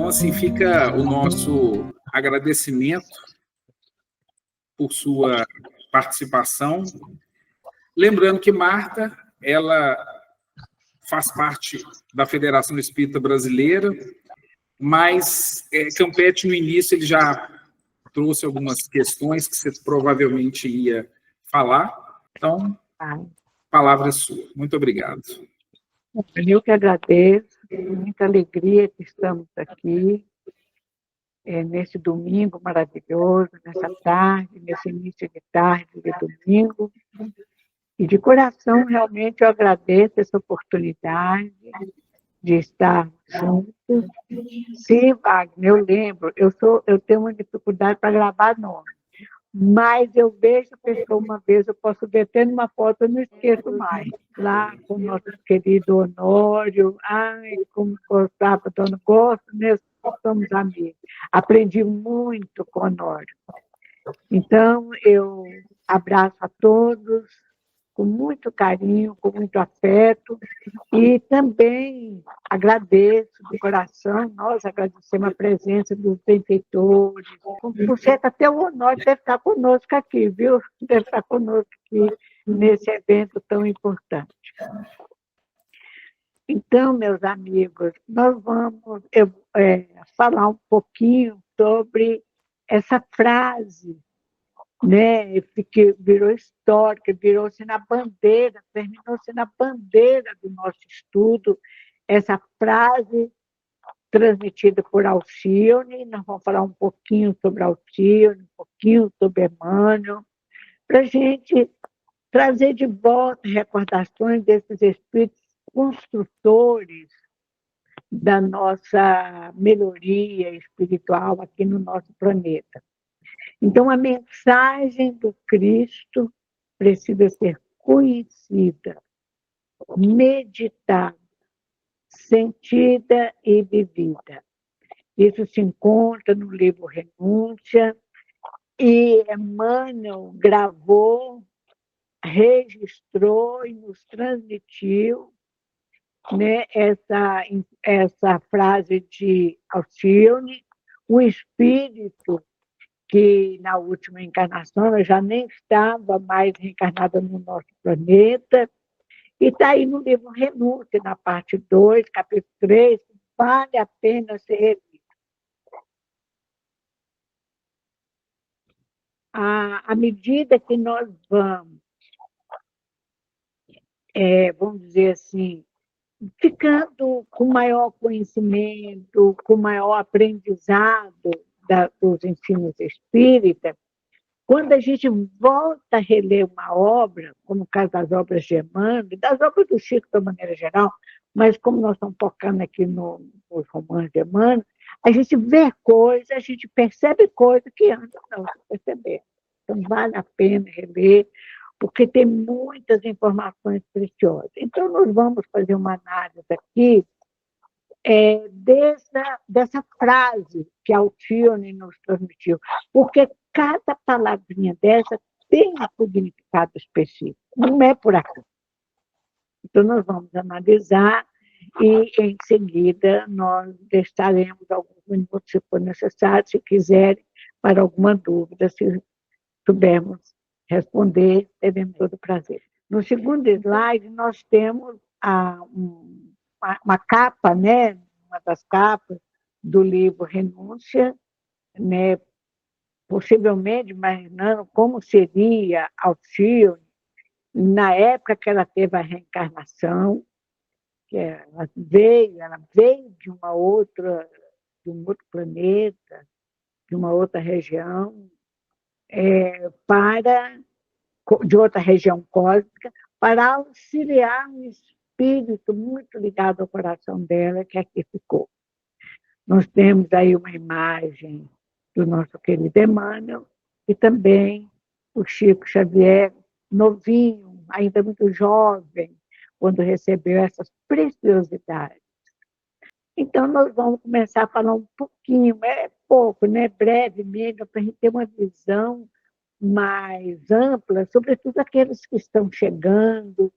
Então, assim, fica o nosso agradecimento por sua participação. Lembrando que Marta, ela faz parte da Federação Espírita Brasileira, mas Campeche, no início, ele já trouxe algumas questões que você provavelmente ia falar. Então, a palavra é sua. Muito obrigado. Eu que agradeço, com muita alegria que estamos aqui, nesse domingo maravilhoso, nessa tarde, nesse início de tarde de domingo. E de coração, realmente, eu agradeço essa oportunidade de estar juntos. Sim, Wagner, eu lembro, eu tenho uma dificuldade para gravar nome, mas eu vejo a pessoa uma vez, eu posso ver até numa foto, eu não esqueço mais. Lá com o nosso querido Honório, como gostava, dono, gosto mesmo, somos amigos. Aprendi muito com o Honório. Então, eu abraço a todos, com muito carinho, com muito afeto, e também agradeço de coração, nós agradecemos a presença dos benfeitores, por certo, até o Honório deve estar conosco aqui, viu? Deve estar conosco aqui nesse evento tão importante. Então, meus amigos, nós vamos falar um pouquinho sobre essa frase, né, que virou histórica, virou-se na bandeira, terminou-se na bandeira do nosso estudo, essa frase transmitida por Alcione. Nós vamos falar um pouquinho sobre Alcione, um pouquinho sobre Emmanuel, para a gente trazer de volta recordações desses espíritos construtores da nossa melhoria espiritual aqui no nosso planeta. Então, a mensagem do Cristo precisa ser conhecida, meditada, sentida e vivida. Isso se encontra no livro Renúncia, e Emmanuel gravou, registrou e nos transmitiu, né, essa frase de Alcione, o espírito que na última encarnação eu já nem estava mais reencarnada no nosso planeta, e está aí no livro Renúncia, na parte 2, capítulo 3, vale a pena ser relido. À medida que nós vamos, vamos dizer assim, ficando com maior conhecimento, com maior aprendizado dos ensinos espíritas, quando a gente volta a reler uma obra, como o caso das obras de Emmanuel, das obras do Chico de uma maneira geral, mas como nós estamos focando aqui nos romances de Emmanuel, a gente vê coisas, a gente percebe coisas que antes não se percebia. Então, vale a pena reler, porque tem muitas informações preciosas. Então, nós vamos fazer uma análise aqui dessa frase que Alcione nos transmitiu, porque cada palavrinha dessa tem um significado específico, não é por aqui. Então, nós vamos analisar e, em seguida, nós deixaremos alguns minutos, se for necessário, se quiserem, para alguma dúvida, se soubermos responder, teremos todo o prazer. No segundo slide, nós temos uma capa, né, uma das capas do livro Renúncia, né, possivelmente imaginando como seria Alcione na época que ela teve a reencarnação, que ela veio de um outro planeta, de uma outra região, de outra região cósmica, para auxiliar um espírito muito ligado ao coração dela, que aqui ficou. Nós temos aí uma imagem do nosso querido Emmanuel e também o Chico Xavier, novinho, ainda muito jovem, quando recebeu essas preciosidades. Então, nós vamos começar a falar um pouquinho, pouco, né, brevemente, para a gente ter uma visão mais ampla, sobretudo aqueles que estão chegando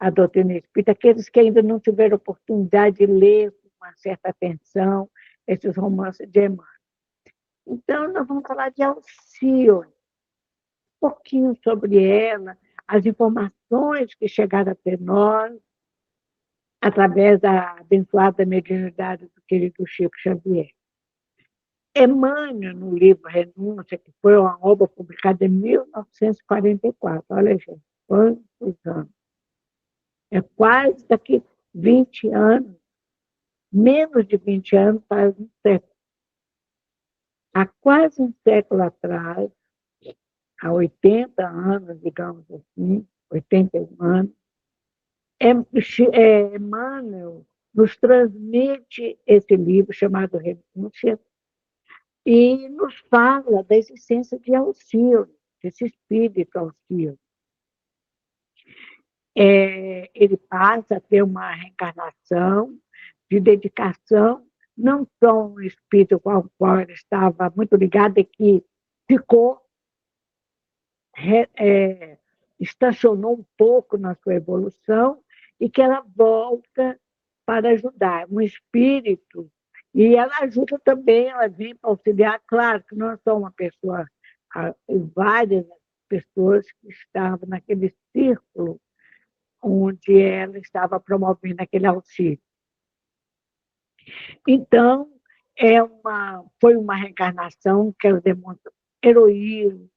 à doutrina espírita, aqueles que ainda não tiveram oportunidade de ler com uma certa atenção esses romances de Emmanuel. Então, nós vamos falar de Alcione, um pouquinho sobre ela, as informações que chegaram até nós, através da abençoada mediunidade do querido Chico Xavier. Emmanuel, no livro Renúncia, que foi uma obra publicada em 1944, olha, gente, quantos anos? É quase daqui 20 anos, menos de 20 anos, faz um século. Há quase um século atrás, há 80 anos, digamos assim, 81 anos, Emmanuel nos transmite esse livro chamado Renúncia e nos fala da existência de Alcione, desse espírito Alcione. Ele passa a ter uma reencarnação de dedicação, não só um espírito com o qual ele estava muito ligado e que ficou, estacionou um pouco na sua evolução e que ela volta para ajudar. Um espírito, e ela ajuda também, ela vem para auxiliar, claro que não é só uma pessoa, várias pessoas que estavam naquele círculo onde ela estava promovendo aquele auxílio. Então, foi uma reencarnação que ela demonstra heroísmo,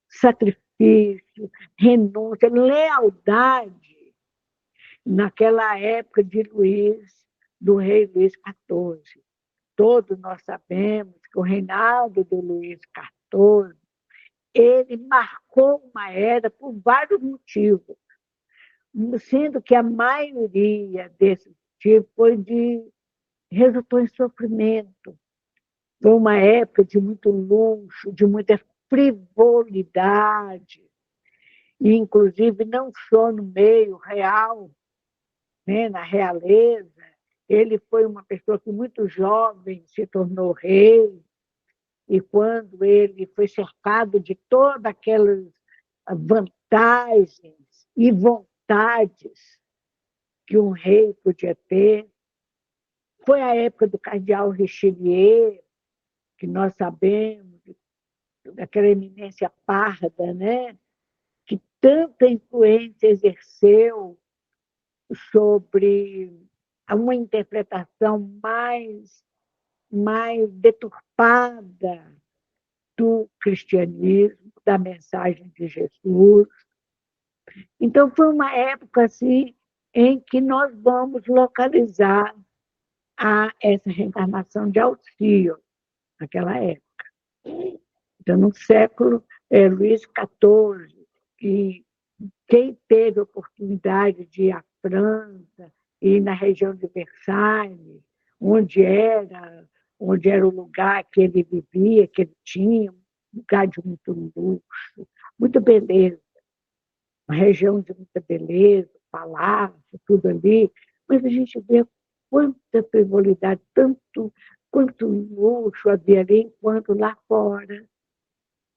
sacrifício, renúncia, lealdade naquela época do rei Luís XIV. Todos nós sabemos que o reinado do Luís XIV, ele marcou uma era por vários motivos, sendo que a maioria desses motivos resultou em sofrimento. Foi uma época de muito luxo, de muita frivolidade, e inclusive não só no meio real, né, na realeza. Ele foi uma pessoa que muito jovem se tornou rei, e quando ele foi cercado de todas aquelas vantagens e vontades que um rei podia ter, foi a época do cardeal Richelieu, que nós sabemos, daquela eminência parda, né? Que tanta influência exerceu sobre uma interpretação mais deturpada do cristianismo, da mensagem de Jesus. Então, foi uma época assim, em que nós vamos localizar essa reencarnação de Alcione, naquela época. Então, no século Luís XIV, e quem teve a oportunidade de ir à França, ir na região de Versalhes, onde era o lugar que ele vivia, que ele tinha, um lugar de muito luxo, muita beleza, uma região de muita beleza, palácio, tudo ali, mas a gente vê quanta frivolidade, quanto luxo havia ali, enquanto lá fora,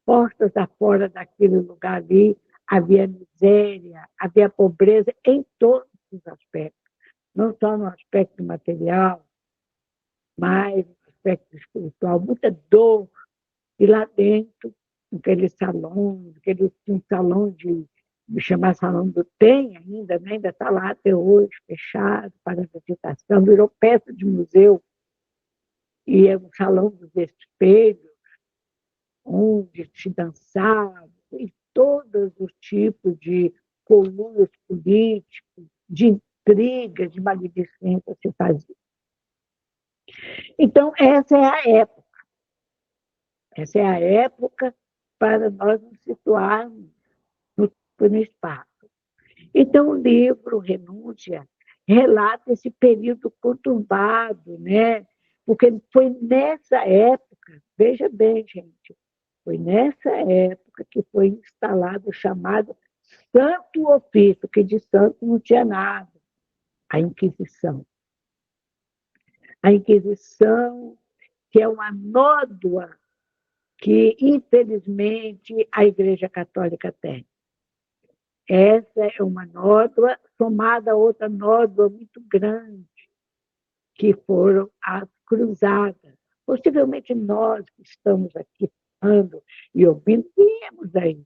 portas afora daquele lugar ali, havia miséria, havia pobreza em todos os aspectos, não só no aspecto material, mas no aspecto espiritual, muita dor. E lá dentro, aquele salão, um salão de chamar Salão do Tem ainda, né? Ainda está lá até hoje, fechado para a visitação, virou peça de museu, e é um salão dos espelhos, onde se dançava, e todos os tipos de colunas políticos, de intrigas, de maledicência se faziam. Então, essa é a época. Essa é a época para nós nos situarmos no espaço. Então, o livro Renúncia relata esse período conturbado, né? Porque foi nessa época, veja bem, gente, foi nessa época que foi instalado o chamado Santo Ofício, que de santo não tinha nada, a Inquisição. A Inquisição, que é uma nódoa que, infelizmente, a Igreja Católica tem. Essa é uma nódoa somada a outra nódoa muito grande, que foram as cruzadas. Possivelmente nós que estamos aqui falando e ouvindo, viemos aí.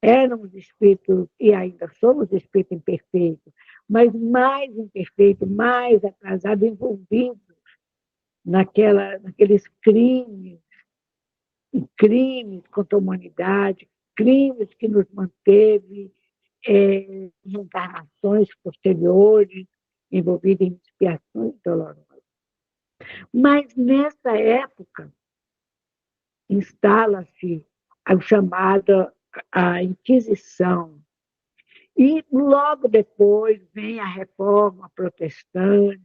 Éramos espíritos, e ainda somos espíritos imperfeitos, mas mais imperfeitos, mais atrasados, envolvidos naqueles crimes contra a humanidade, crimes que nos manteve em encarnações posteriores, envolvidos em expiações dolorosas. Mas, nessa época, instala-se a chamada a Inquisição. E, logo depois, vem a Reforma Protestante,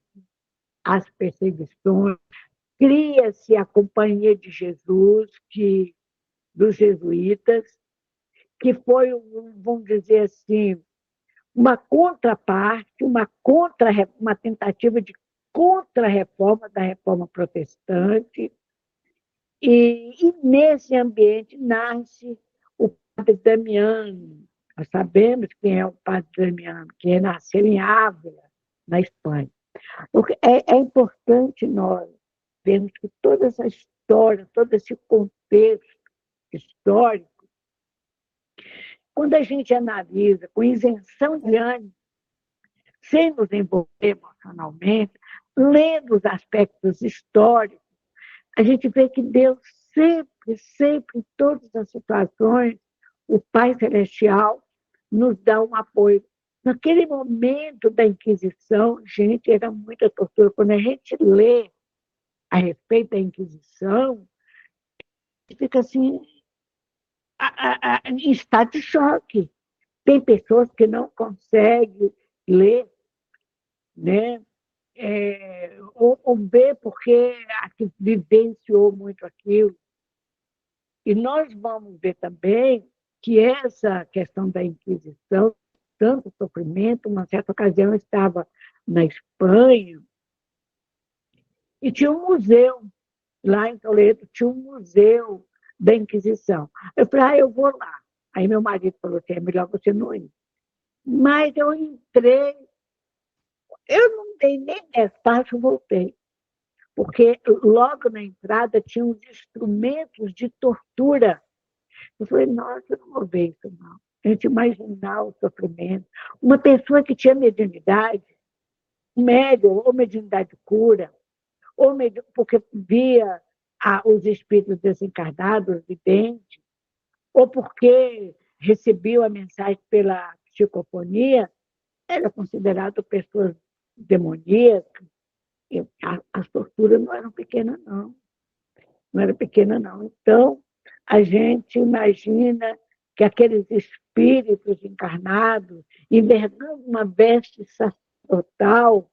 as perseguições, cria-se a Companhia de Jesus, dos jesuítas, que foi, vamos dizer assim, uma contraparte, uma tentativa de contra-reforma da Reforma Protestante. E nesse ambiente nasce o Padre Damiano. Nós sabemos quem é o Padre Damiano, que nasceu em Ávila, na Espanha. Porque é importante nós vermos que toda essa história, todo esse contexto histórico, quando a gente analisa com isenção de ânimo, sem nos envolver emocionalmente, lendo os aspectos históricos, a gente vê que Deus sempre, em todas as situações, o Pai Celestial nos dá um apoio. Naquele momento da Inquisição, gente, era muita tortura. Quando a gente lê a respeito da Inquisição, fica assim, em estado de choque. Tem pessoas que não conseguem ler, né? Ou ver porque vivenciou muito aquilo. E nós vamos ver também que essa questão da Inquisição, tanto sofrimento, uma certa ocasião eu estava na Espanha e tinha um museu, lá em Toledo, tinha um museu da Inquisição. Eu falei, eu vou lá. Aí meu marido falou assim, é melhor você não ir. Mas eu entrei, eu não dei nem 10 passos, eu voltei. Porque logo na entrada tinha uns instrumentos de tortura. Eu falei, nossa, eu não vou ver isso, não. A gente imaginar o sofrimento. Uma pessoa que tinha mediunidade, médium, ou mediunidade de cura, ou porque via os espíritos desencarnados, videntes, ou porque recebia a mensagem pela psicofonia, era considerado pessoas demoníacas. As torturas não eram pequenas, não. Não era pequena, não. Então, a gente imagina que aqueles espíritos encarnados, envergando uma veste sacerdotal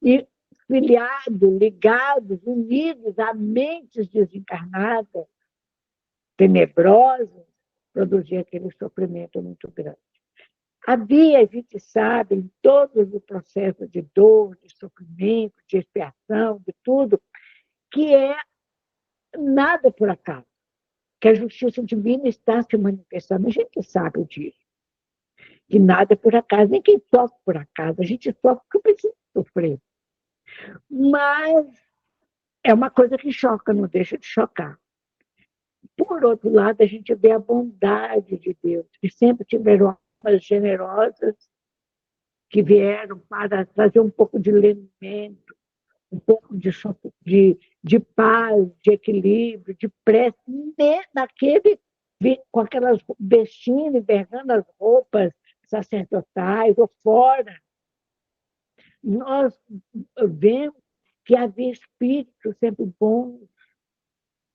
e filiados, ligados, unidos a mentes desencarnadas, tenebrosas, produziam aquele sofrimento muito grande. Havia, a gente sabe, em todos os processos de dor, de sofrimento, de expiação, de tudo, que é nada por acaso, que a justiça divina está se manifestando. A gente sabe disso, que nada é por acaso, nem quem sofre por acaso, a gente sofre porque precisa sofrer. Mas é uma coisa que choca, não deixa de chocar. Por outro lado, a gente vê a bondade de Deus, que sempre tiveram almas generosas, que vieram para trazer um pouco de elemento, um pouco de paz, de equilíbrio, de prece, naquele, com aquelas vestindo, envergando as roupas sacerdotais ou fora. Nós vemos que havia espíritos sempre bons,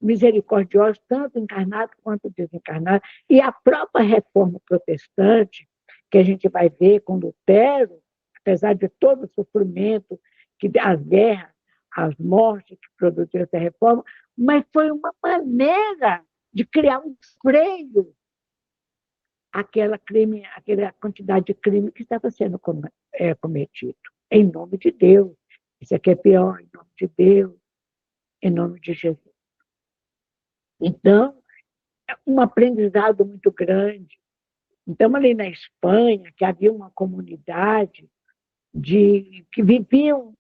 misericordiosos, tanto encarnados quanto desencarnados, e a própria reforma protestante, que a gente vai ver com Lutero, apesar de todo o sofrimento, as guerras, as mortes que produziu essa reforma, mas foi uma maneira de criar um freio àquela quantidade de crime que estava sendo cometido. Em nome de Deus. Isso aqui é pior, em nome de Deus, em nome de Jesus. Então, é um aprendizado muito grande. Então, ali na Espanha, que havia uma comunidade que viviam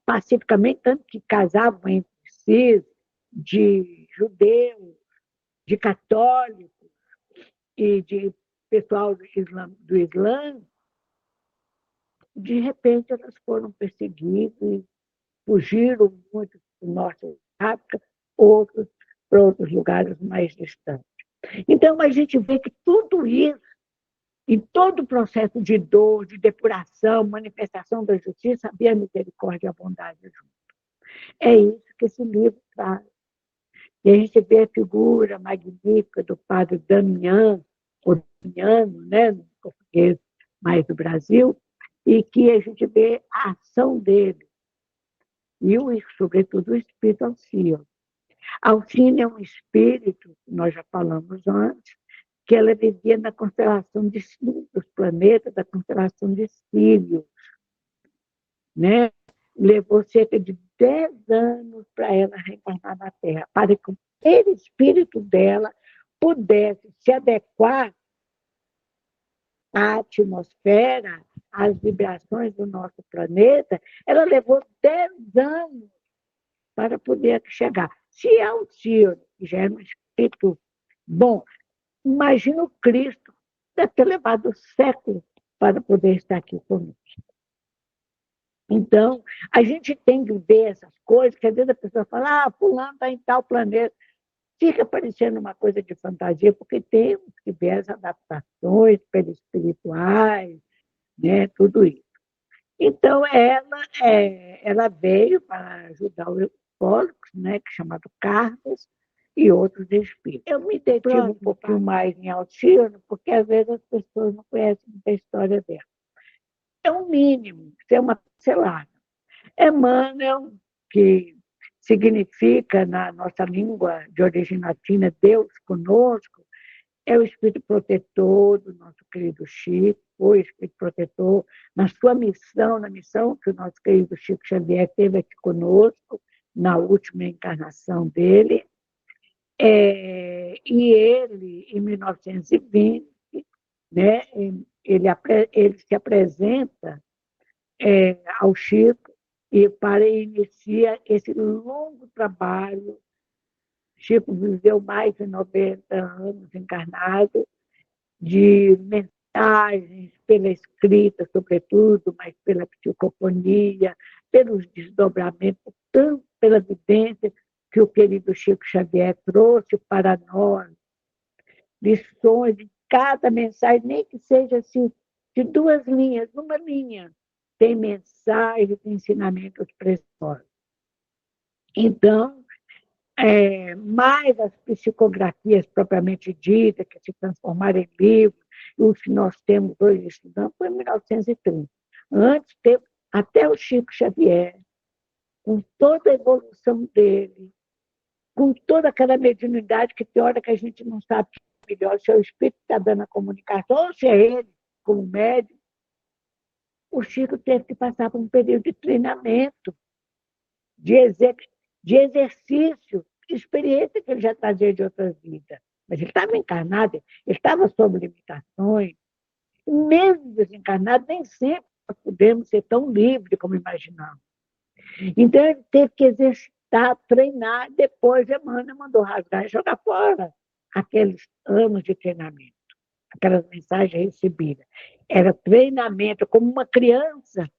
pacificamente, tanto que casavam entre Assis, de judeus, de católicos e de pessoal do Islã, de repente elas foram perseguidas e fugiram muito do norte da África, outros para outros lugares mais distantes. Então, a gente vê que tudo isso, em todo o processo de dor, de depuração, manifestação da justiça, havia a misericórdia e a bondade junto. É isso que esse livro traz. E a gente vê a figura magnífica do padre Damião, ou Damiano, né, no português mais do Brasil, e que a gente vê a ação dele, e, sobretudo, o espírito Alcino. Alcino é um espírito, nós já falamos antes, que ela vivia na constelação dos planetas, da constelação de Sírios, né? Levou cerca de 10 anos para ela reencarnar na Terra, para que o espírito dela pudesse se adequar à atmosfera, às vibrações do nosso planeta. Ela levou 10 anos para poder chegar. Se é o Alcino, que já é um espírito bom, imagina o Cristo, deve ter levado séculos para poder estar aqui conosco. Então, a gente tem que ver essas coisas, que às vezes a pessoa fala, fulano está em tal planeta. Fica parecendo uma coisa de fantasia, porque temos que ver as adaptações perispirituais, né, tudo isso. Então, ela veio para ajudar o Pollux, né, que é chamado Carlos, e outros espíritos. Eu me detive um pouquinho mais em Alcino, porque às vezes as pessoas não conhecem a história dela. É um mínimo, é uma pincelada. Emmanuel, que significa, na nossa língua de origem latina, Deus conosco, é o espírito protetor do nosso querido Chico, o espírito protetor na sua missão, na missão que o nosso querido Chico Xavier teve aqui conosco, na última encarnação dele. E ele, em 1920, né, ele se apresenta ao Chico e para iniciar esse longo trabalho. Chico viveu mais de 90 anos encarnado, de mensagens pela escrita, sobretudo, mas pela psicofonia, pelos desdobramentos, tanto pela vivência que o querido Chico Xavier trouxe para nós, lições de cada mensagem, nem que seja assim, de 2 linhas, uma linha, tem mensagens e ensinamentos preciosos. Então, mais as psicografias propriamente ditas, que se transformaram em livros, e os que nós temos hoje estudando, foi em 1930. Antes, teve até o Chico Xavier, com toda a evolução dele, com toda aquela mediunidade que tem hora que a gente não sabe melhor se é o espírito que está dando a comunicação ou se é ele, como médium. O Chico teve que passar por um período de treinamento, de exercício, de experiência que ele já trazia de outras vidas. Mas ele estava encarnado, ele estava sob limitações. E mesmo desencarnado, nem sempre nós podemos ser tão livres como imaginamos. Então, ele teve que exercitar, treinar. Depois, Emmanuel mandou rasgar e jogar fora aqueles anos de treinamento, aquelas mensagens recebidas. Era treinamento, como uma criança.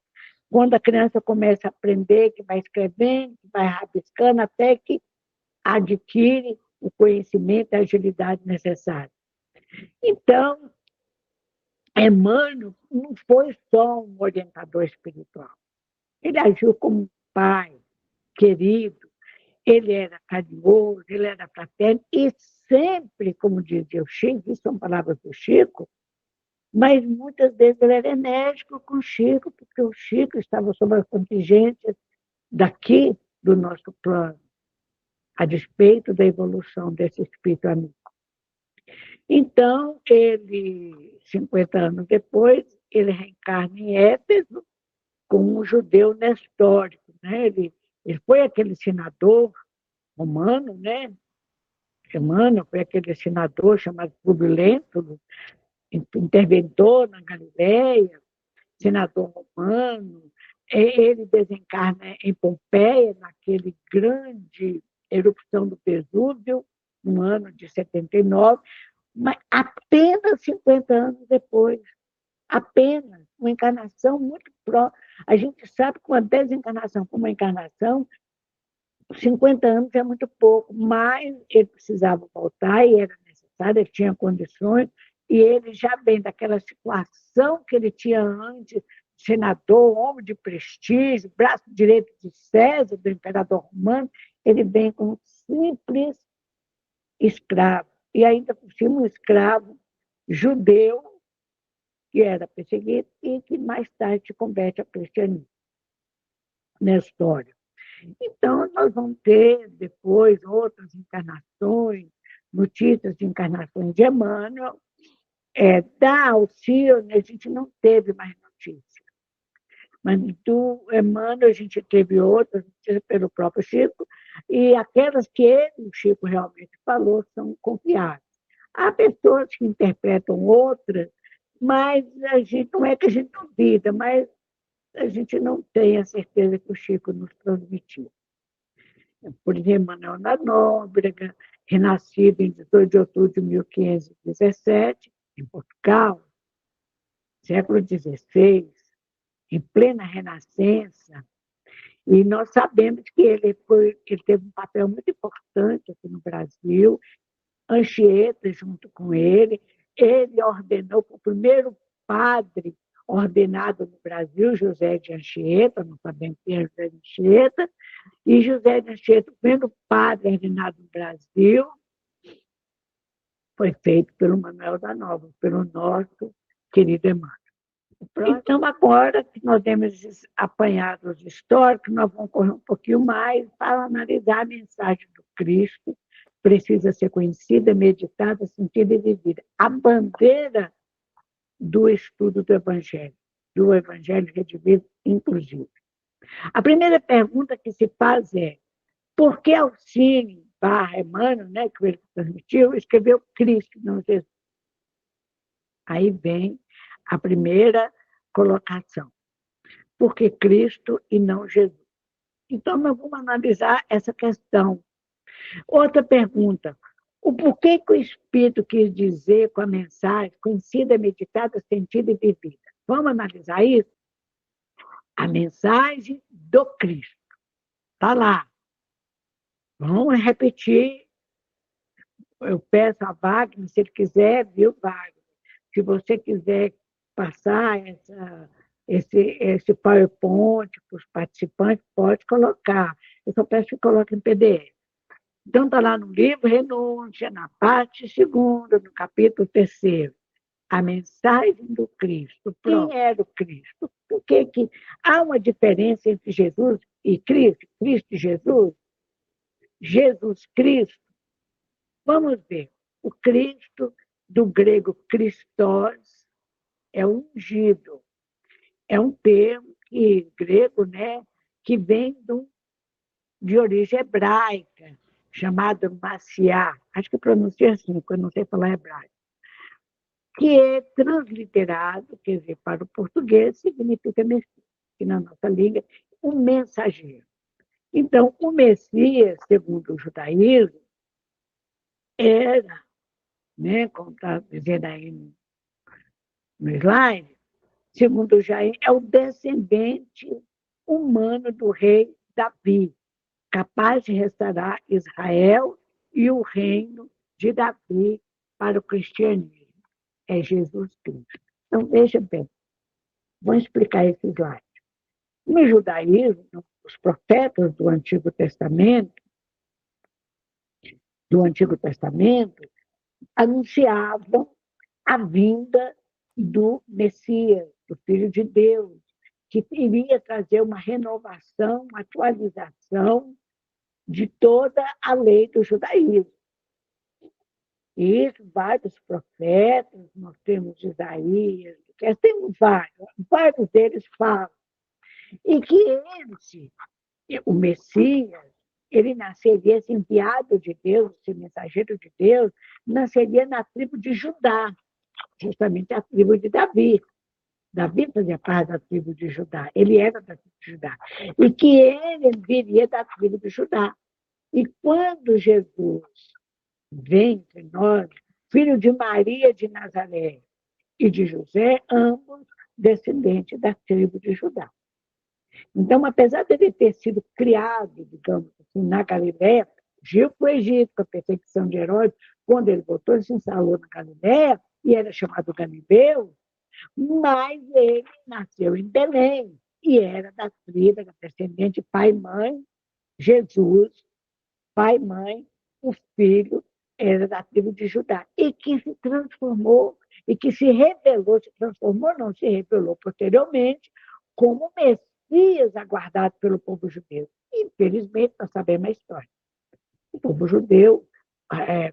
Quando a criança começa a aprender, que vai escrevendo, que vai rabiscando, até que adquire o conhecimento e a agilidade necessária. Então, Emmanuel não foi só um orientador espiritual. Ele agiu como um pai querido, ele era carinhoso, ele era fraterno, e sempre, como dizia o Chico, isso são palavras do Chico, mas muitas vezes ele era enérgico com o Chico, porque o Chico estava sob as contingências daqui do nosso plano, a despeito da evolução desse espírito amigo. Então, ele, 50 anos depois, ele reencarna em Éfeso como um judeu nestórico, né? Ele foi aquele senador romano, né? Emmanuel foi aquele senador chamado Públio Lentulus, interventor na Galileia, senador romano, Ele desencarna em Pompeia, naquele grande erupção do Vesúvio, no ano de 79, mas apenas 50 anos depois. Apenas uma encarnação muito próxima. A gente sabe que uma desencarnação com uma encarnação, 50 anos é muito pouco, mas ele precisava voltar e era necessário, ele tinha condições, e ele já vem daquela situação que ele tinha antes, senador, homem de prestígio, braço direito de César, do imperador romano, ele vem como um simples escravo, e ainda por cima um escravo judeu, que era perseguido e que mais tarde se converte ao cristianismo na história. Então, nós vamos ter depois outras encarnações, notícias de encarnações de Emmanuel. Da Alcione, a gente não teve mais notícia. Mas do Emmanuel, a gente teve outras notícias pelo próprio Chico, e aquelas que ele, o Chico, realmente falou são confiáveis. Há pessoas que interpretam outras, mas a gente, não é que a gente duvida, mas a gente não tem a certeza que o Chico nos transmitiu. Por exemplo, Manuel da Nóbrega, renascido em 18 de outubro de 1517, em Portugal, século XVI, em plena Renascença, e nós sabemos que ele teve um papel muito importante aqui no Brasil, Anchieta junto com ele ordenou o primeiro padre ordenado no Brasil, José de Anchieta, não sabemos quem é José de Anchieta, e José de Anchieta, o primeiro padre ordenado no Brasil, foi feito pelo Manuel da Nóbrega, pelo nosso querido Emmanuel. Então, agora que nós temos apanhado os históricos, nós vamos correr um pouquinho mais para analisar a mensagem do Cristo, precisa ser conhecida, meditada, sentida e vivida. A bandeira do estudo do Evangelho Redivivo, inclusive. A primeira pergunta que se faz é: por que Alcine Emmanuel, né, que ele transmitiu, escreveu Cristo, não Jesus? Aí vem a primeira colocação. Por que Cristo e não Jesus? Então, nós vamos analisar essa questão. Outra pergunta: o porquê que o Espírito quis dizer com a mensagem conhecida, meditada, sentida e vivida? Vamos analisar isso? A mensagem do Cristo. Está lá. Vamos repetir. Eu peço a Wagner, se ele quiser, viu, Wagner? Se você quiser passar esse PowerPoint para os participantes, pode colocar. Eu só peço que coloque em PDF. Então, está lá no livro Renúncia, na parte 2ª, no capítulo 3º. A mensagem do Cristo. Quem era o Cristo? Por que há uma diferença entre Jesus e Cristo? Cristo e Jesus? Jesus Cristo. Vamos ver. O Cristo, do grego Christos, é ungido. É um termo grego, né, que vem de origem hebraica, chamado Maciá. Acho que pronuncia assim, porque eu não sei falar hebraico. Que é transliterado, quer dizer, para o português, significa Messias, que na nossa língua, um mensageiro. Então, o Messias, segundo o judaísmo, era, né, como está dizendo aí no slide, segundo o Jair, é o descendente humano do rei Davi, capaz de restaurar Israel e o reino de Davi para o cristianismo. É Jesus Cristo. Então, veja bem, vou explicar esse slide. No judaísmo, os profetas do Antigo Testamento anunciavam a vinda do Messias, do Filho de Deus, que iria trazer uma renovação, uma atualização de toda a lei do judaísmo. E vários profetas, nós temos Isaías, temos vários deles falam. E que o Messias, ele nasceria, esse enviado de Deus, esse mensageiro de Deus, nasceria na tribo de Judá, justamente a tribo de Davi. Davi fazia parte da tribo de Judá, ele era da tribo de Judá, e que ele viria da tribo de Judá. E quando Jesus vem entre nós, filho de Maria de Nazaré e de José, ambos descendentes da tribo de Judá. Então, apesar de ele ter sido criado, digamos assim, na Galiléia, fugiu para o Egito com a perseguição de Herodes, quando ele voltou, ele se instalou na Galiléia e era chamado Galileu, mas ele nasceu em Belém e era da tribo, da descendente pai e mãe, Jesus, pai e mãe, o filho era da tribo de Judá, e que se transformou, e que se revelou, se transformou, não se revelou posteriormente, como Messias aguardado pelo povo judeu. Infelizmente, nós sabemos a história. O povo judeu,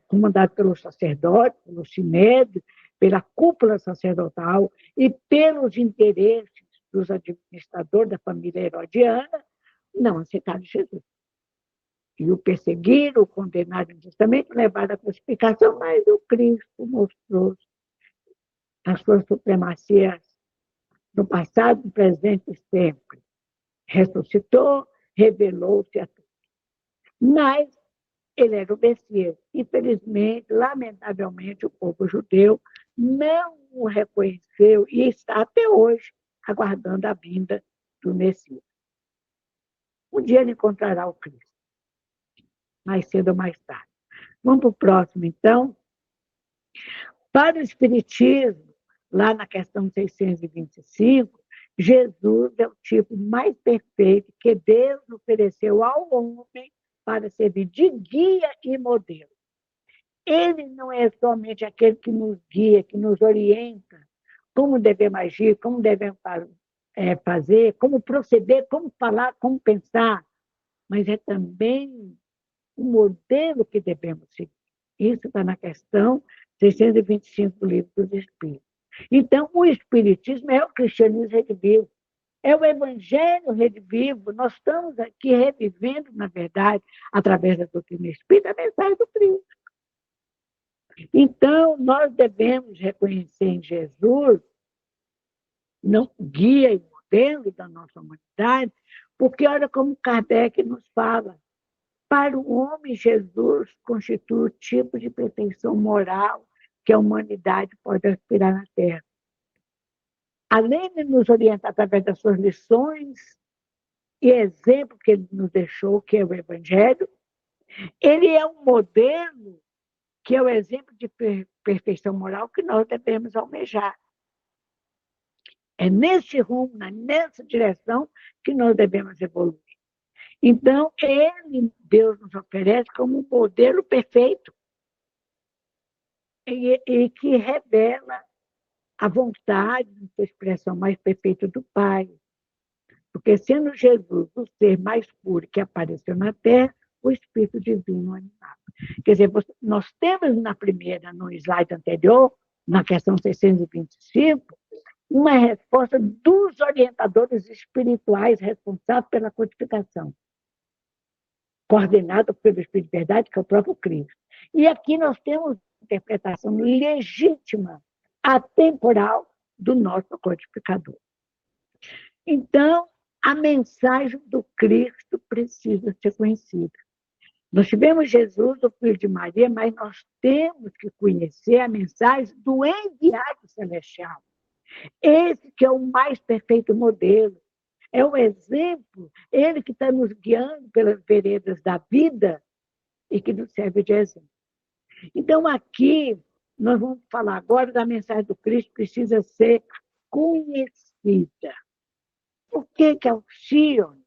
comandado pelo sacerdote, pelo Sinédrio, pela cúpula sacerdotal e pelos interesses dos administradores da família herodiana, não aceitaram Jesus. E o perseguiram, o condenaram injustamente, levaram à crucificação, mas o Cristo mostrou a sua supremacia no passado, no presente e sempre. Ressuscitou, revelou-se a todos. Mas ele era o Messias. Infelizmente, lamentavelmente, o povo judeu não o reconheceu e está até hoje aguardando a vinda do Messias. Um dia ele encontrará o Cristo, mais cedo ou mais tarde. Vamos para o próximo, então. Para o Espiritismo, lá na questão 625, Jesus é o tipo mais perfeito que Deus ofereceu ao homem para servir de guia e modelo. Ele não é somente aquele que nos guia, que nos orienta como devemos agir, como devemos fazer, como proceder, como falar, como pensar, mas é também o modelo que devemos seguir. Isso está na questão 625 do Livro dos Espíritos. Então, o Espiritismo é o cristianismo redivivo, é o Evangelho redivivo. Nós estamos aqui revivendo, na verdade, através da doutrina espírita, a mensagem do Cristo. Então, nós devemos reconhecer em Jesus não guia e modelo da nossa humanidade, porque olha como Kardec nos fala. Para o homem, Jesus constitui o tipo de perfeição moral que a humanidade pode aspirar na Terra. Além de nos orientar através das suas lições e exemplo que ele nos deixou, que é o Evangelho, ele é um modelo que é o exemplo de perfeição moral que nós devemos almejar. É nesse rumo, nessa direção que nós devemos evoluir. Então, Deus nos oferece como um modelo perfeito e que revela a vontade de sua expressão mais perfeita do Pai. Porque, sendo Jesus o ser mais puro que apareceu na Terra, o Espírito Divino animado. Quer dizer, nós temos no slide anterior, na questão 625, uma resposta dos orientadores espirituais responsáveis pela codificação, coordenado pelo Espírito de Verdade, que é o próprio Cristo. E aqui nós temos interpretação legítima, atemporal, do nosso codificador. Então, a mensagem do Cristo precisa ser conhecida. Nós tivemos Jesus, o Filho de Maria, mas nós temos que conhecer a mensagem do enviado celestial. Esse que é o mais perfeito modelo. É o exemplo, ele que está nos guiando pelas veredas da vida e que nos serve de exemplo. Então, aqui, nós vamos falar agora da mensagem do Cristo, precisa ser conhecida. Por que Alcione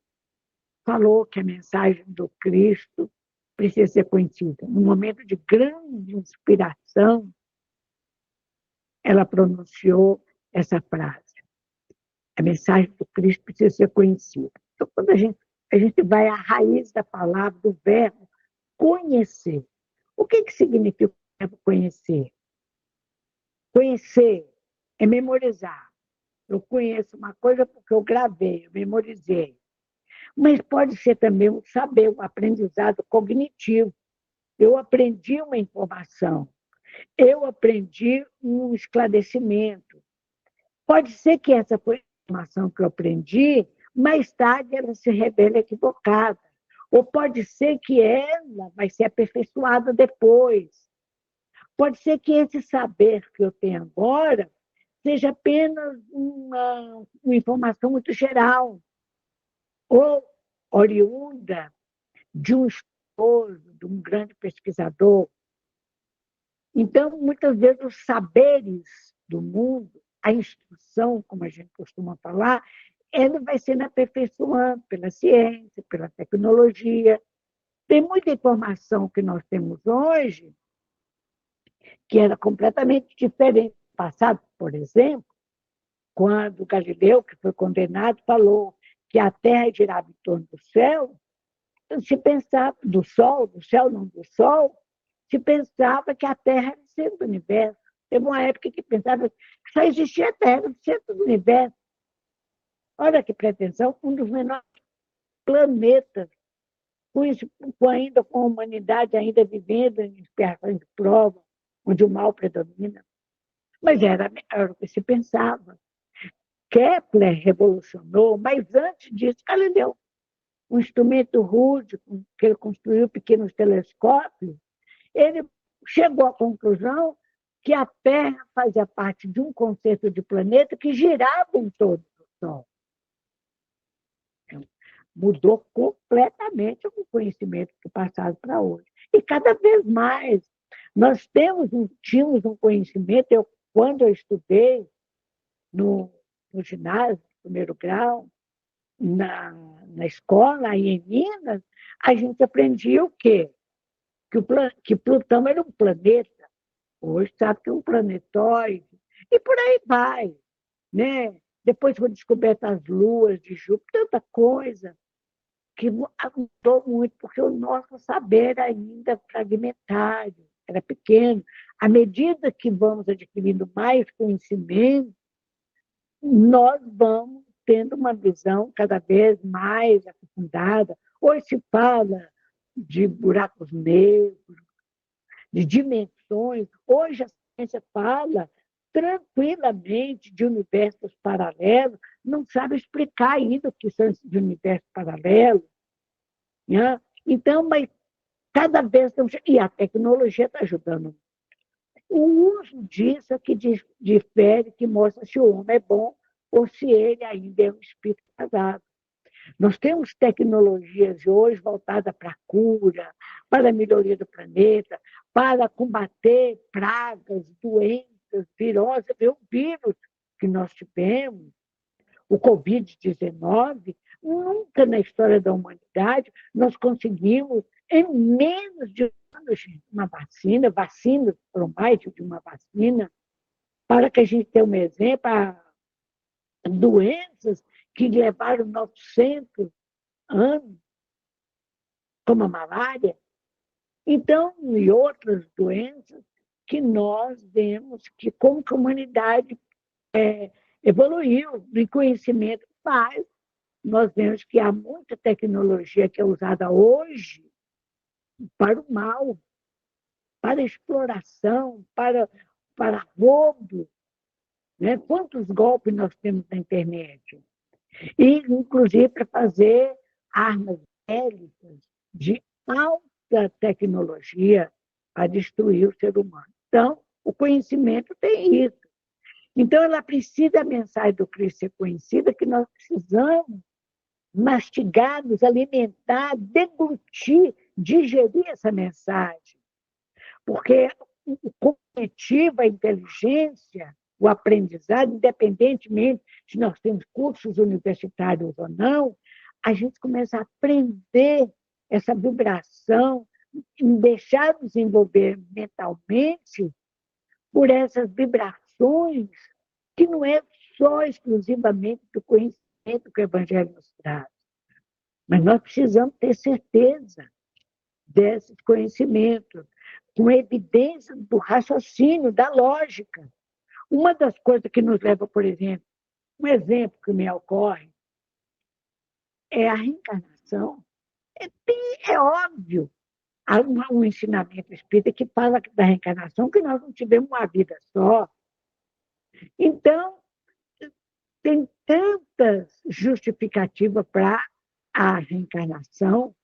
falou que a mensagem do Cristo precisa ser conhecida? Num momento de grande inspiração, ela pronunciou essa frase. A mensagem do Cristo precisa ser conhecida. Então, quando a gente vai à raiz da palavra, do verbo conhecer. O que significa o verbo conhecer? Conhecer é memorizar. Eu conheço uma coisa porque eu gravei, eu memorizei. Mas pode ser também um saber, um aprendizado cognitivo. Eu aprendi uma informação, eu aprendi um esclarecimento. Pode ser que essa foi a informação que eu aprendi, mais tarde ela se revele equivocada. Ou pode ser que ela vai ser aperfeiçoada depois. Pode ser que esse saber que eu tenho agora seja apenas uma informação muito geral, ou oriunda de um estudioso, de um grande pesquisador. Então, muitas vezes, os saberes do mundo, a instrução, como a gente costuma falar, ele vai sendo aperfeiçoando pela ciência, pela tecnologia. Tem muita informação que nós temos hoje que era completamente diferente do passado. Por exemplo, quando Galileu, que foi condenado, falou que a Terra girava em torno do céu, se pensava, do céu não do Sol, se pensava que a Terra era o centro do universo. Teve uma época que pensava que só existia a Terra no centro do universo. Olha que pretensão, um dos menores planetas, ainda com a humanidade ainda vivendo em expiações de prova, onde o mal predomina. Mas era o que se pensava. Kepler revolucionou, mas antes disso, Galileu, um instrumento rude, que ele construiu pequenos telescópios, ele chegou à conclusão que a Terra fazia parte de um conceito de planeta que girava em torno do Sol. Mudou completamente o conhecimento do passado para hoje. E cada vez mais, nós tínhamos um conhecimento, quando eu estudei no ginásio, no primeiro grau, na escola, aí em Minas, a gente aprendia o quê? Que Plutão era um planeta. Hoje sabe que é um planetóide. E por aí vai. Né? Depois foram descobertas as luas de Júpiter, tanta coisa que mudou muito, porque o nosso saber ainda é fragmentário, era pequeno. À medida que vamos adquirindo mais conhecimento, nós vamos tendo uma visão cada vez mais aprofundada. Hoje se fala de buracos negros, de dimensões. Hoje a ciência fala tranquilamente de universos paralelos, não sabe explicar ainda o que são esses universos paralelos. Né? Então, mas cada vez... E a tecnologia está ajudando. O uso disso é que difere, que mostra se o homem é bom ou se ele ainda é um espírito casado. Nós temos tecnologias hoje voltadas para a cura, para a melhoria do planeta, para combater pragas, doenças, viroses. O vírus que nós tivemos, o Covid-19, nunca na história da humanidade nós conseguimos, em menos de anos, uma vacinas foram mais de uma vacina, para que a gente tenha um exemplo, doenças que levaram 900 anos, como a malária, então, e outras doenças que nós vemos que, como que a humanidade evoluiu em conhecimento, mas nós vemos que há muita tecnologia que é usada hoje para o mal, para exploração, para roubo. Né? Quantos golpes nós temos na internet? E, inclusive, para fazer armas bélicas de alta tecnologia para destruir o ser humano. Então, o conhecimento tem isso. Então, ela precisa, a mensagem do Cristo ser conhecida, que nós precisamos mastigar, nos alimentar, deglutir, digerir essa mensagem. Porque o cognitivo, a inteligência, o aprendizado, independentemente se nós temos cursos universitários ou não, a gente começa a aprender essa vibração, deixar-nos envolver mentalmente por essas vibrações, que não é só exclusivamente do conhecimento que o Evangelho nos traz. Mas nós precisamos ter certeza desses conhecimentos, com evidência do raciocínio, da lógica. Uma das coisas que nos leva, por exemplo, um exemplo que me ocorre, é a reencarnação. É óbvio, há um ensinamento espírita que fala da reencarnação, que nós não tivemos uma vida só. Então, tem tantas justificativas para a reencarnação,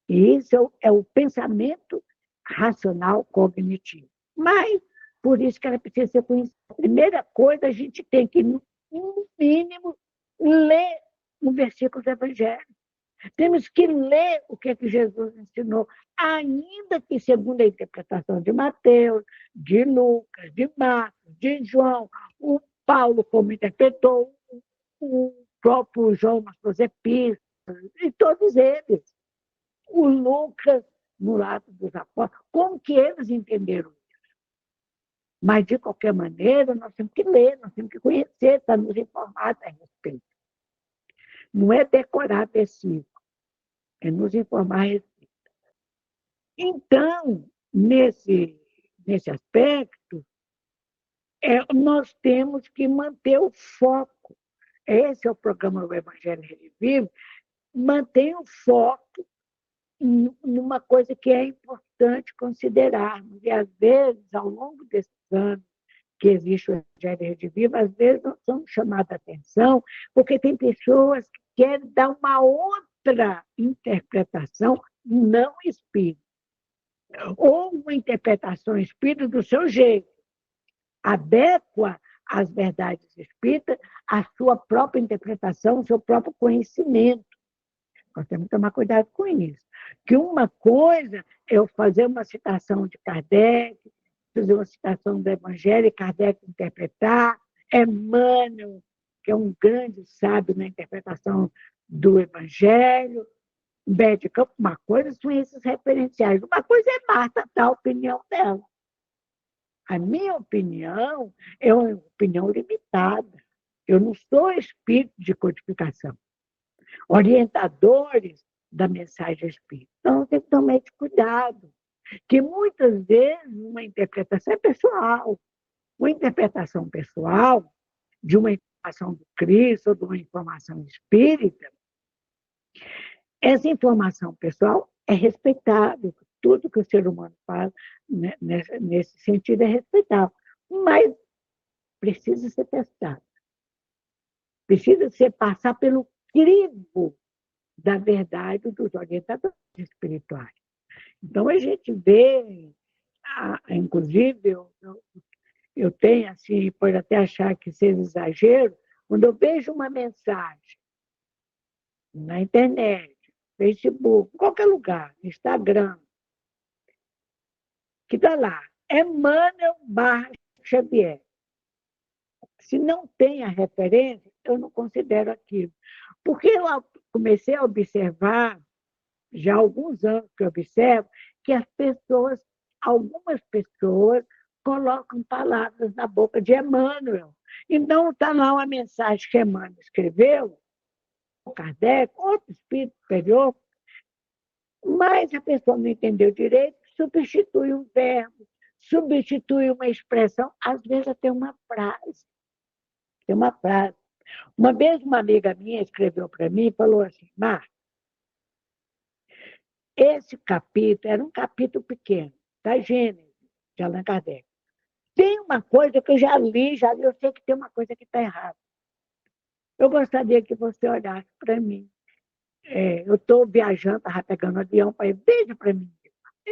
e isso é o pensamento racional cognitivo. Mas, por isso que ela precisa ser conhecida. A primeira coisa, a gente tem que, no mínimo, ler um versículo do Evangelho. Temos que ler o que Jesus ensinou, ainda que segundo a interpretação de Mateus, de Lucas, de Marcos, de João, o Paulo como interpretou, o próprio João nas suas epístolas, e todos eles. O Lucas, no lado dos apóstolos, como que eles entenderam isso? Mas, de qualquer maneira, nós temos que ler, nós temos que conhecer, para nos informar a respeito. Não é decorar versículo, é nos informar a respeito. Então, nesse aspecto, nós temos que manter o foco. Esse é o programa do Evangelho Revivo, mantém o foco numa coisa que é importante considerarmos. E, às vezes, ao longo desses anos que existe o Evangelho Revivo, às vezes nós somos chamados a atenção, porque tem pessoas que querem dar uma outra interpretação não espírita, ou uma interpretação espírita do seu jeito, adequa às verdades espíritas a sua própria interpretação, o seu próprio conhecimento. Nós temos que tomar cuidado com isso. Que uma coisa é eu fazer uma citação de Kardec, fazer uma citação do Evangelho, e Kardec interpretar, Emmanuel, que é um grande sábio na interpretação do Evangelho, Humberto de Campos, uma coisa são esses referenciais, uma coisa é Marta dar a opinião dela. A minha opinião é uma opinião limitada. Eu não sou espírito de codificação. Orientadores da mensagem espírita. Então, tem que tomar esse cuidado, que muitas vezes uma interpretação é pessoal. Uma interpretação pessoal de uma informação do Cristo ou de uma informação espírita, essa informação pessoal é respeitável. Tudo que o ser humano faz nesse sentido é respeitável. Mas precisa ser testado. Precisa ser passar pelo crivo da verdade dos orientadores espirituais. Então, a gente vê, inclusive, eu tenho, assim, pode até achar que seja exagero, quando eu vejo uma mensagem na internet, Facebook, em qualquer lugar, Instagram, que está lá, Emmanuel/Xavier. Se não tem a referência, eu não considero aquilo. Porque eu comecei a observar, já há alguns anos que eu observo, que algumas pessoas colocam palavras na boca de Emmanuel. Então, está lá uma mensagem que Emmanuel escreveu, Kardec, outro espírito superior, mas a pessoa não entendeu direito, substitui um verbo, substitui uma expressão, às vezes até uma frase. Tem uma frase. Uma vez uma amiga minha escreveu para mim e falou assim, Marta, esse capítulo era um capítulo pequeno, da Gênesis, de Allan Kardec. Tem uma coisa que eu já li, eu sei que tem uma coisa que está errada. Eu gostaria que você olhasse para mim. Eu estou viajando, estava pegando avião, para ir, veja para mim.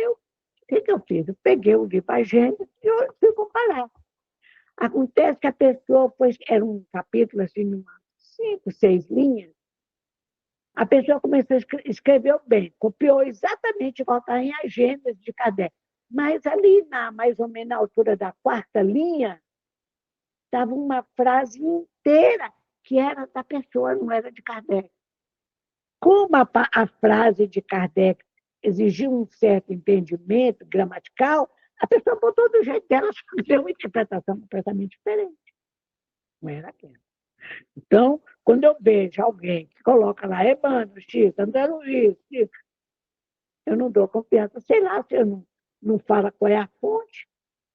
O que eu fiz? Eu peguei o livro A Gênesis e eu fui comparar. Acontece que a pessoa, pois era um capítulo assim, de umas 5, 6 linhas, a pessoa começou a escrever bem, copiou exatamente igual está em Agendas de Kardec. Mas ali, mais ou menos na altura da 4ª linha, estava uma frase inteira que era da pessoa, não era de Kardec. Como a frase de Kardec exigia um certo entendimento gramatical, a pessoa botou do jeito dela, só que deu uma interpretação completamente diferente. Não era aquela. Então, quando eu vejo alguém que coloca lá, Emmanuel, X, André Luiz, X, eu não dou confiança. Sei lá se eu não falo qual é a fonte.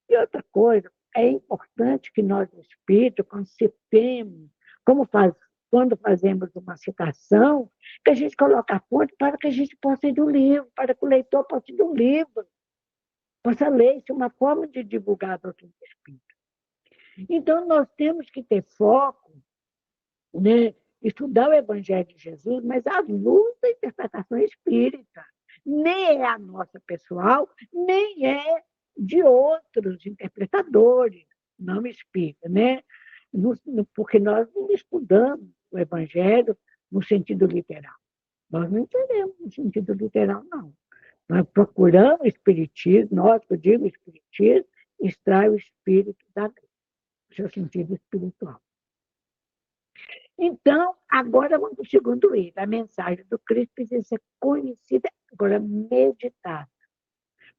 E outra coisa, é importante que nós, espíritos, quando fazemos uma citação, que a gente coloque a fonte para que a gente possa ir do livro, para que o leitor possa ir do livro, possa ler. Isso é uma forma de divulgar a doutrina espírita. Então, nós temos que ter foco né? Estudar o Evangelho de Jesus, mas à luz da interpretação espírita. Nem é a nossa pessoal, nem é de outros interpretadores, não espírita, né? Porque nós não estudamos o Evangelho no sentido literal. Nós não entendemos no sentido literal, não. Nós procuramos o espiritismo, nós, que eu digo espiritismo, extrai o espírito da lei, o seu sentido espiritual. Então, agora vamos para o segundo item. A mensagem do Cristo precisa ser conhecida, agora meditada.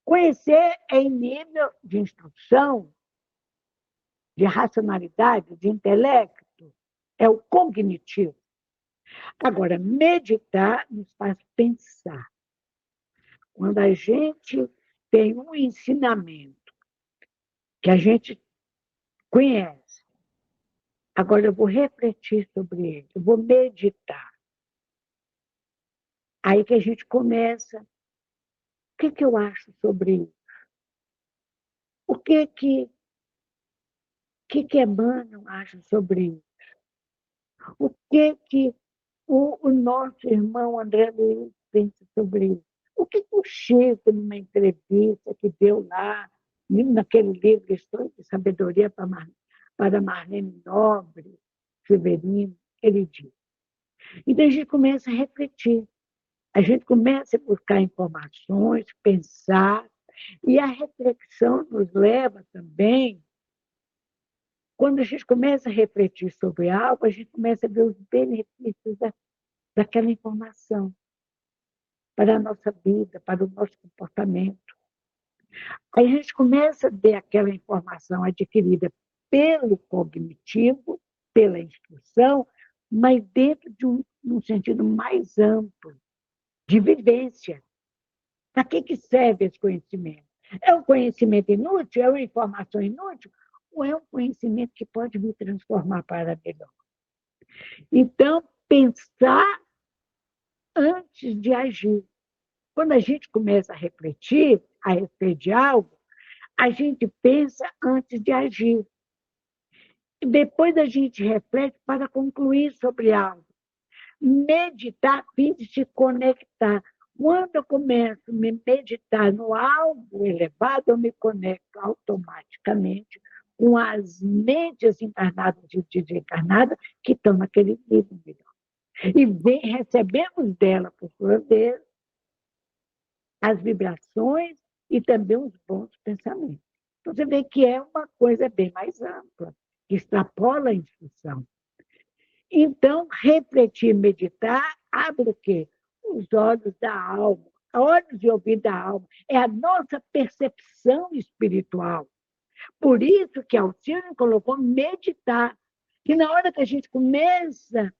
Conhecer é em nível de instrução, de racionalidade, de intelecto, é o cognitivo. Agora, meditar nos faz pensar. Quando a gente tem um ensinamento que a gente conhece, agora eu vou refletir sobre ele, eu vou meditar. Aí que a gente começa, o que eu acho sobre isso? O que Emmanuel acha sobre isso? O que o nosso irmão André Luiz pensa sobre isso? O que o Chico, numa entrevista que deu lá, naquele livro Lições de Sabedoria para Marlene Nobre, Severino, ele diz. Então a gente começa a refletir, a gente começa a buscar informações, pensar, e a reflexão nos leva também. Quando a gente começa a refletir sobre algo, a gente começa a ver os benefícios daquela informação para a nossa vida, para o nosso comportamento. Aí a gente começa a ver aquela informação adquirida pelo cognitivo, pela instrução, mas dentro de um sentido mais amplo, de vivência. Para que serve esse conhecimento? É um conhecimento inútil? É uma informação inútil? Ou é um conhecimento que pode me transformar para melhor? Então, pensar antes de agir. Quando a gente começa a refletir a respeito de algo, a gente pensa antes de agir. E depois a gente reflete para concluir sobre algo. Meditar a fim de se conectar. Quando eu começo a me meditar no algo elevado, eu me conecto automaticamente com as mentes encarnadas e desencarnadas que estão naquele nível melhor. E recebemos dela, por sua vez, as vibrações e também os bons pensamentos. Então, você vê que é uma coisa bem mais ampla, que extrapola a instrução. Então, refletir, meditar, abre o quê? Os olhos da alma, olhos e ouvidos da alma. É a nossa percepção espiritual. Por isso que Alcino colocou meditar. Que na hora que a gente começa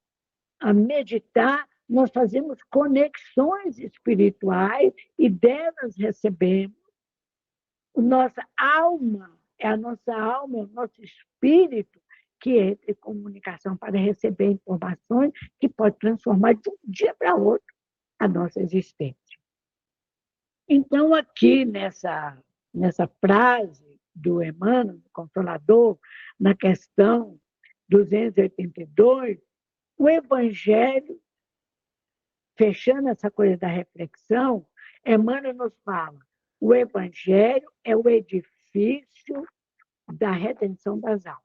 a meditar, nós fazemos conexões espirituais e delas recebemos. A nossa alma, é o nosso espírito que entra em comunicação para receber informações que pode transformar de um dia para outro a nossa existência. Então, aqui nessa frase do Emmanuel, do Consolador, na questão 282, o Evangelho, fechando essa coisa da reflexão, Emmanuel nos fala, o Evangelho é o edifício da redenção das almas.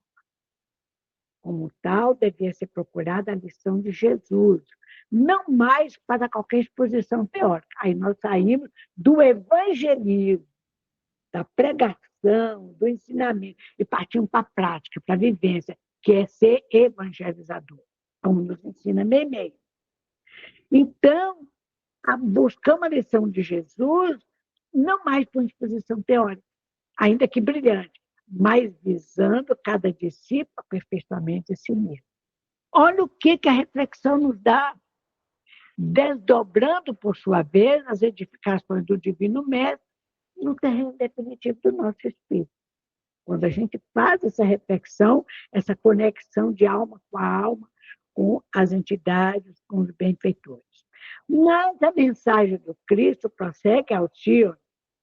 Como tal, devia ser procurada a lição de Jesus, não mais para qualquer exposição teórica. Aí nós saímos do evangelismo, da pregação, do ensinamento, e partimos para a prática, para a vivência, que é ser evangelizador, como nos ensina Meimei. Então, buscamos a lição de Jesus, não mais por exposição teórica, ainda que brilhante, mas visando cada discípulo aperfeiçoamento de si mesmo. Olha o que a reflexão nos dá, desdobrando, por sua vez, as edificações do Divino Mestre no terreno definitivo do nosso espírito. Quando a gente faz essa reflexão, essa conexão de alma com a alma, com as entidades, com os benfeitores. Mas a mensagem do Cristo prossegue ao tio,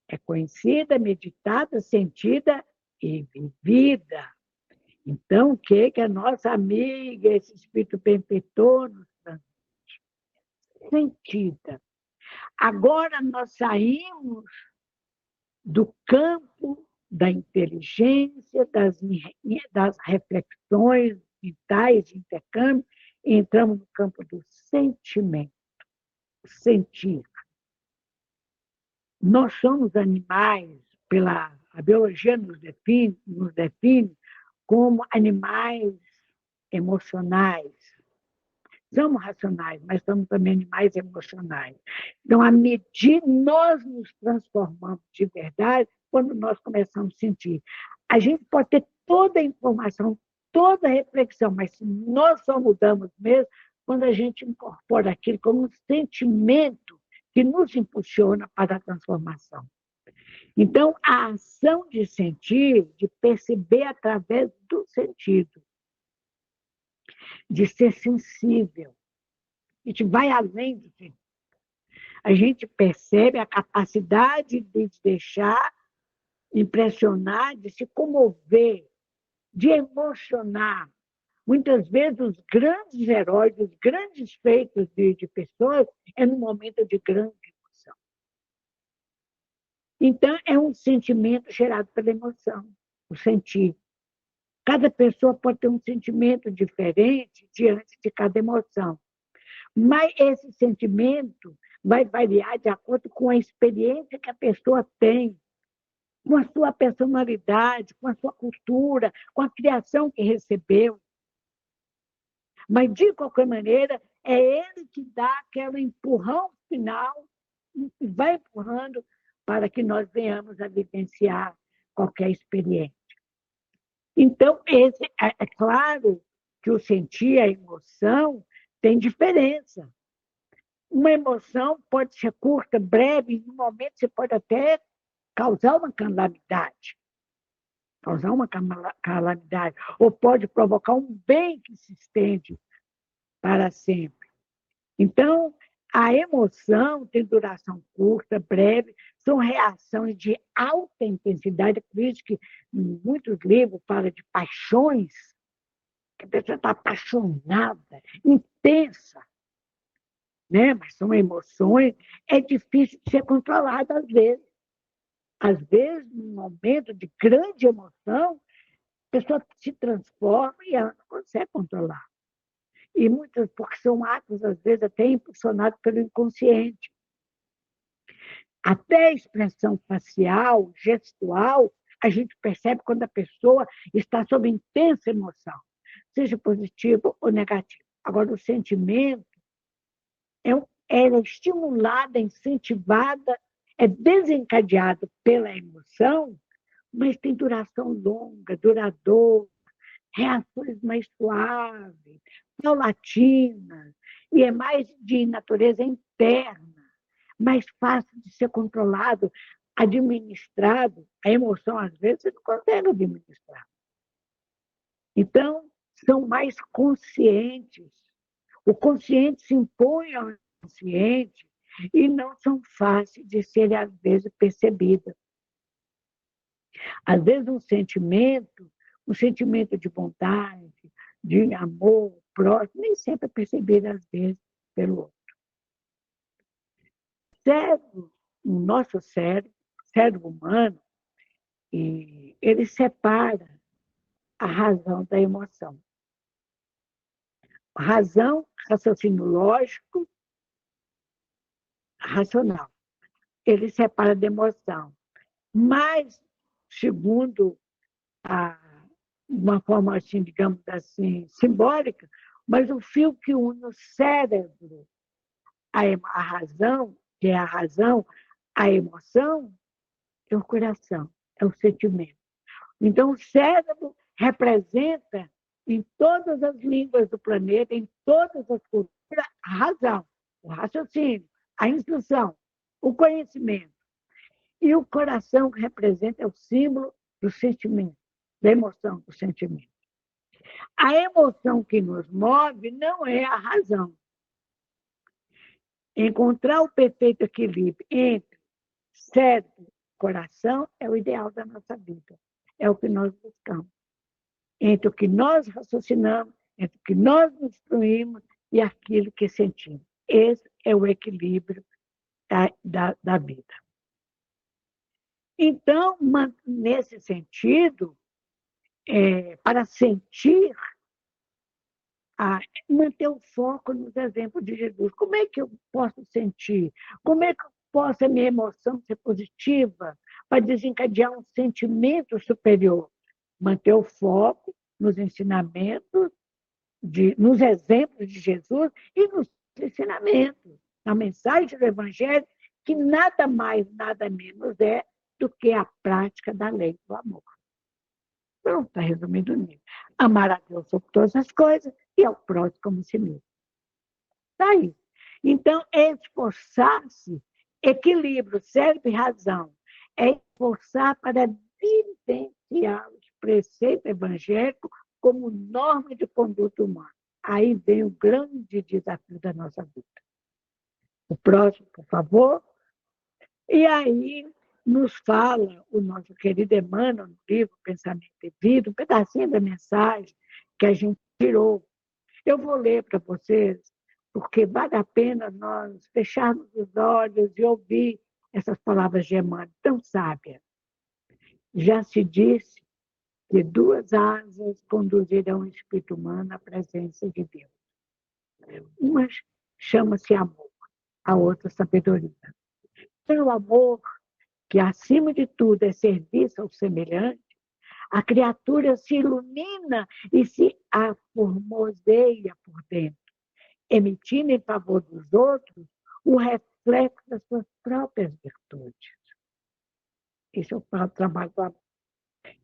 é conhecida, meditada, sentida e vivida. Então, o que a nossa amiga, esse espírito benfeitor, nos transmite? Sentida. Agora nós saímos do campo da inteligência, das reflexões vitais, de intercâmbio, e entramos no campo do sentimento, sentir. Nós somos animais, a biologia nos define como animais emocionais. Somos racionais, mas somos também animais emocionais. Então, à medida nós nos transformamos de verdade quando nós começamos a sentir. A gente pode ter toda a informação, toda a reflexão, mas se nós só mudamos mesmo quando a gente incorpora aquilo como um sentimento que nos impulsiona para a transformação. Então, a ação de sentir, de perceber através do sentido, de ser sensível, a gente vai além do sentido. A gente percebe a capacidade de deixar impressionar, de se comover, de emocionar. Muitas vezes, os grandes heróis, os grandes feitos de pessoas, é no momento de grande emoção. Então, é um sentimento gerado pela emoção, o sentir. Cada pessoa pode ter um sentimento diferente diante de cada emoção. Mas esse sentimento vai variar de acordo com a experiência que a pessoa tem, com a sua personalidade, com a sua cultura, com a criação que recebeu. Mas, de qualquer maneira, é ele que dá aquele empurrão final e vai empurrando para que nós venhamos a vivenciar qualquer experiência. Então, é claro que o sentir, a emoção, tem diferença. Uma emoção pode ser curta, breve, em um momento você pode até causar uma calamidade. Ou pode provocar um bem que se estende para sempre. Então, a emoção tem duração curta, breve, são reações de alta intensidade, por isso que em muitos livros fala de paixões, que a pessoa está apaixonada, intensa, né? Mas são emoções, é difícil de ser controlada às vezes. Às vezes, num momento de grande emoção, a pessoa se transforma e ela não consegue controlar. E muitas, porque são atos, às vezes, até impulsionados pelo inconsciente. Até a expressão facial, gestual, a gente percebe quando a pessoa está sob intensa emoção, seja positivo ou negativo. Agora, o sentimento é estimulada, incentivada, é desencadeado pela emoção, mas tem duração longa, duradoura, reações mais suaves, paulatinas, e é mais de natureza interna, mais fácil de ser controlado, administrado. A emoção, às vezes, você não consegue administrar. Então, são mais conscientes. O consciente se impõe ao inconsciente e não são fáceis de serem, às vezes, percebidas. Às vezes, um sentimento de bondade, de amor próximo, nem sempre é percebido, às vezes, pelo outro. O nosso cérebro humano, ele separa a razão da emoção. Razão, raciocínio lógico, racional. Ele separa da emoção. Mas, segundo uma forma, assim, digamos assim, simbólica, mas o fio que une o cérebro a razão, que é a razão, a emoção, é o coração, é o sentimento. Então, o cérebro representa, em todas as línguas do planeta, em todas as culturas, a razão, o raciocínio, a instrução, o conhecimento. E o coração representa é o símbolo do sentimento, da emoção, do sentimento. A emoção que nos move não é a razão. Encontrar o perfeito equilíbrio entre cérebro e coração é o ideal da nossa vida. É o que nós buscamos. entre o que nós raciocinamos, entre o que nós nos instruímos e aquilo que sentimos. Esse é o equilíbrio da vida. Então, nesse sentido, para sentir, manter o foco nos exemplos de Jesus. Como é que eu posso sentir? Como é que eu posso a minha emoção ser positiva para desencadear um sentimento superior? Manter o foco nos ensinamentos, nos exemplos de Jesus e nos ensinamentos, na mensagem do Evangelho, que nada mais, nada menos é do que a prática da lei do amor. Pronto, está resumido nisso. Amar a Deus sobre todas as coisas e ao próximo como si mesmo. Está aí. Então, é esforçar-se, equilíbrio, cérebro e razão, é esforçar para vivenciar os preceitos evangélicos como norma de conduta humana. Aí vem o grande desafio da nossa vida. O próximo, por favor. E aí nos fala o nosso querido Emmanuel, no livro Pensamento e Vida, um pedacinho da mensagem que a gente tirou. Eu vou ler para vocês, porque vale a pena nós fecharmos os olhos e ouvir essas palavras de Emmanuel, tão sábias. Já se disse que 2 asas conduzirão o espírito humano à presença de Deus. Uma chama-se amor, a outra sabedoria. Pelo amor, que acima de tudo é serviço ao semelhante, a criatura se ilumina e se aformoseia por dentro, emitindo em favor dos outros o reflexo das suas próprias virtudes. Esse é o trabalho do amor.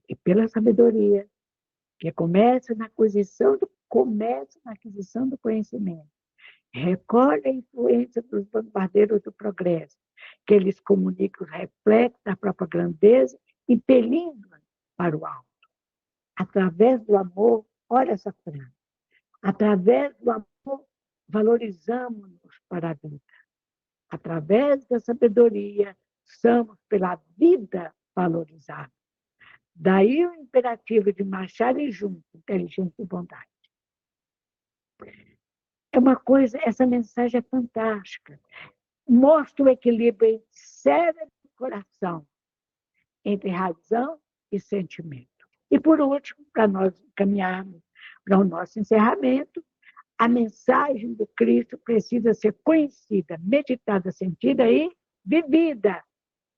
E pela sabedoria, que começa na aquisição do conhecimento, recolhe a influência dos bombardeiros do progresso, que eles comunicam os reflexos da própria grandeza, impelindo-a para o alto. Através do amor, olha essa frase, através do amor, valorizamos-nos para a vida. Através da sabedoria, somos pela vida valorizados. Daí o imperativo de marcharem juntos, inteligência e bondade. É uma coisa, essa mensagem é fantástica. Mostra o equilíbrio entre cérebro e coração, entre razão e sentimento. E, por último, para nós caminharmos para o nosso encerramento, a mensagem do Cristo precisa ser conhecida, meditada, sentida e vivida,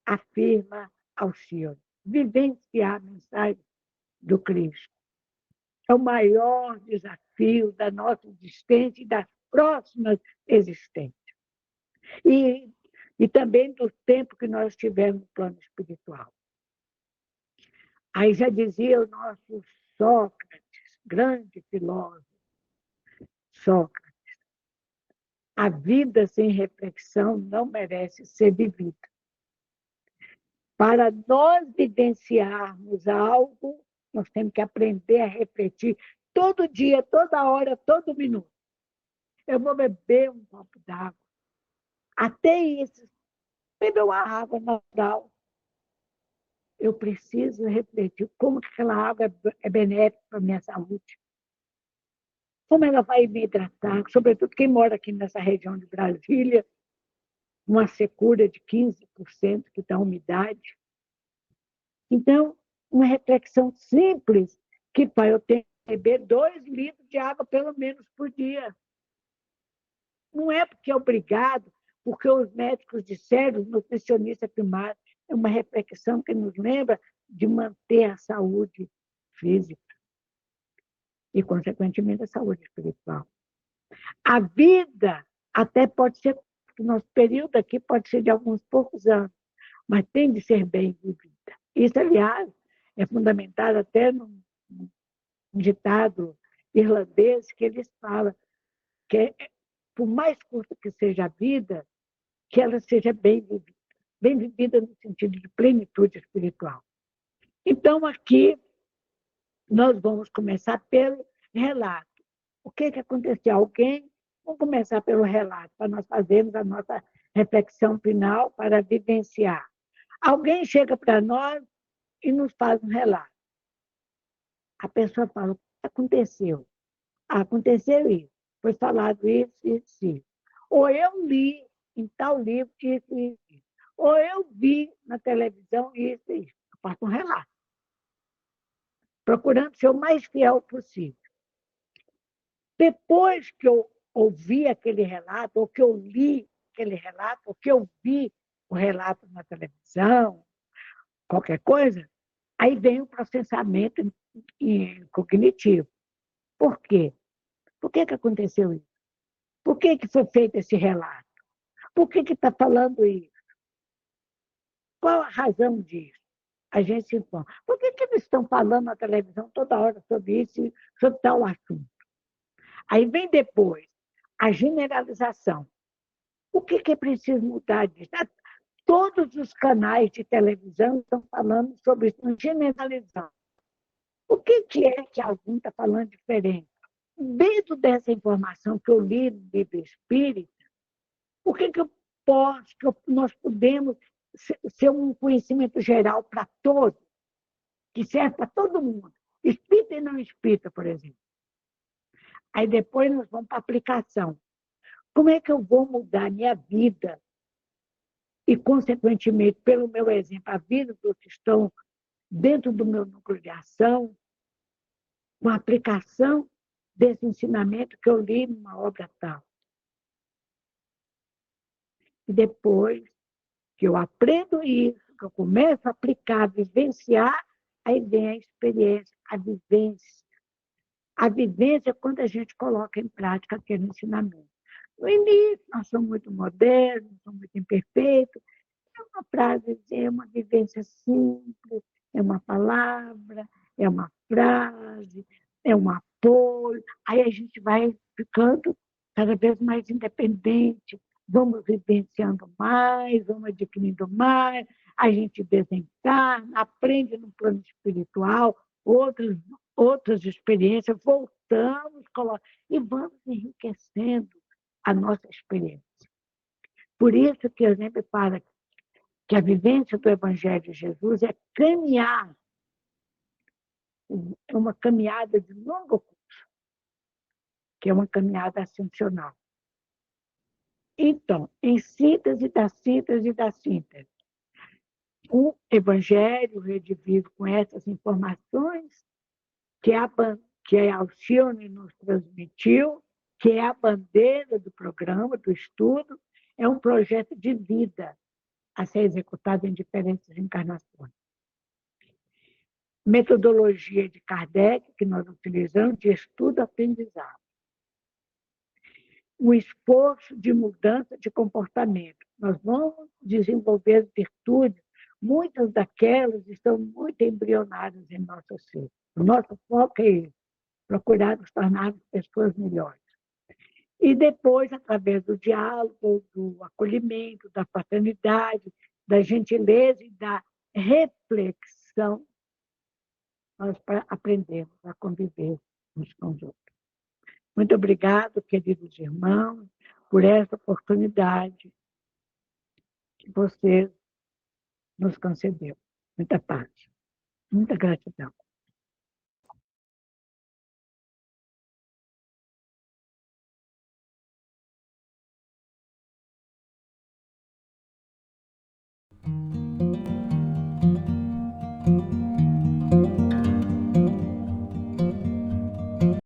afirma Alcione. Vivenciar a mensagem do Cristo é o maior desafio da nossa existência e das próximas existências. E também do tempo que nós tivemos no plano espiritual. Aí já dizia o nosso Sócrates, grande filósofo, Sócrates, a vida sem reflexão não merece ser vivida. Para nós vivenciarmos algo, nós temos que aprender a refletir todo dia, toda hora, todo minuto. Eu vou beber um copo d'água. Até isso, beber uma água natural. Eu preciso refletir como que aquela água é benéfica para a minha saúde. Como ela vai me hidratar, sobretudo quem mora aqui nessa região de Brasília, uma secura de 15% que dá umidade. Então, uma reflexão simples, que eu tenho que beber 2 litros de água pelo menos por dia. Não é porque é obrigado, porque os médicos disseram, os nutricionistas primários, é uma reflexão que nos lembra de manter a saúde física e, consequentemente, a saúde espiritual. A vida até pode ser, o nosso período aqui pode ser de alguns poucos anos, mas tem de ser bem vivida. Isso, aliás, é fundamentado até num ditado irlandês que eles falam que, por mais curta que seja a vida, que ela seja bem vivida no sentido de plenitude espiritual. Então, aqui, nós vamos começar pelo relato. O que aconteceu? Vamos começar pelo relato, para nós fazermos a nossa reflexão final para vivenciar. Alguém chega para nós e nos faz um relato. a pessoa fala, o que aconteceu? Aconteceu isso, foi falado isso, isso, isso. Ou eu li em tal livro isso, isso, isso. Ou eu vi na televisão isso, isso. Eu faço um relato, procurando ser o mais fiel possível. Depois que eu ouvi aquele relato, ou que eu li aquele relato, ou que eu vi o relato na televisão, qualquer coisa, aí vem o processamento cognitivo. Por quê? Por que aconteceu isso? Por que foi feito esse relato? Por que está falando isso? Qual a razão disso? A gente se informa. Por que eles estão falando na televisão toda hora sobre isso, sobre tal assunto? Aí vem depois a generalização. O que é preciso mudar disso? Todos os canais de televisão estão falando sobre isso, generalizando. O que é que alguém está falando diferente? Dentro dessa informação que eu li no livro Espírita, o que eu posso, nós podemos ser um conhecimento geral para todos, que serve para todo mundo, espírita e não espírita, por exemplo. Aí depois nós vamos para a aplicação. Como é que eu vou mudar a minha vida e, consequentemente, pelo meu exemplo, a vida dos que estão dentro do meu núcleo de ação, com a aplicação desse ensinamento que eu li numa obra tal? E depois que eu aprendo isso, que eu começo a aplicar, a vivenciar, aí vem a experiência, a vivência. A vivência é quando a gente coloca em prática aquele ensinamento. No início, nós somos muito modernos, somos muito imperfeitos. É uma frase, é uma vivência simples, é uma palavra, é uma frase, é um apoio. Aí a gente vai ficando cada vez mais independente, vamos vivenciando mais, vamos adquirindo mais, a gente desencarna, aprende no plano espiritual, outras experiências, voltamos e vamos enriquecendo a nossa experiência. Por isso que eu sempre falo que a vivência do Evangelho de Jesus é caminhar, é uma caminhada de longo curso, que é uma caminhada ascensional. Então, em síntese da síntese da síntese, o Evangelho redivivo com essas informações que a Alcione nos transmitiu, que é a bandeira do programa, do estudo, é um projeto de vida a ser executado em diferentes encarnações. Metodologia de Kardec, que nós utilizamos, de estudo-aprendizado. Um esforço de mudança de comportamento. Nós vamos desenvolver virtudes, muitas daquelas estão muito embrionárias em nosso ser. O nosso foco é esse, procurar nos tornar pessoas melhores. E depois, através do diálogo, do acolhimento, da fraternidade, da gentileza e da reflexão, nós aprendemos a conviver uns com os outros. Muito obrigado, queridos irmãos, por essa oportunidade que vocês nos concedeu. Muita paz, muita gratidão.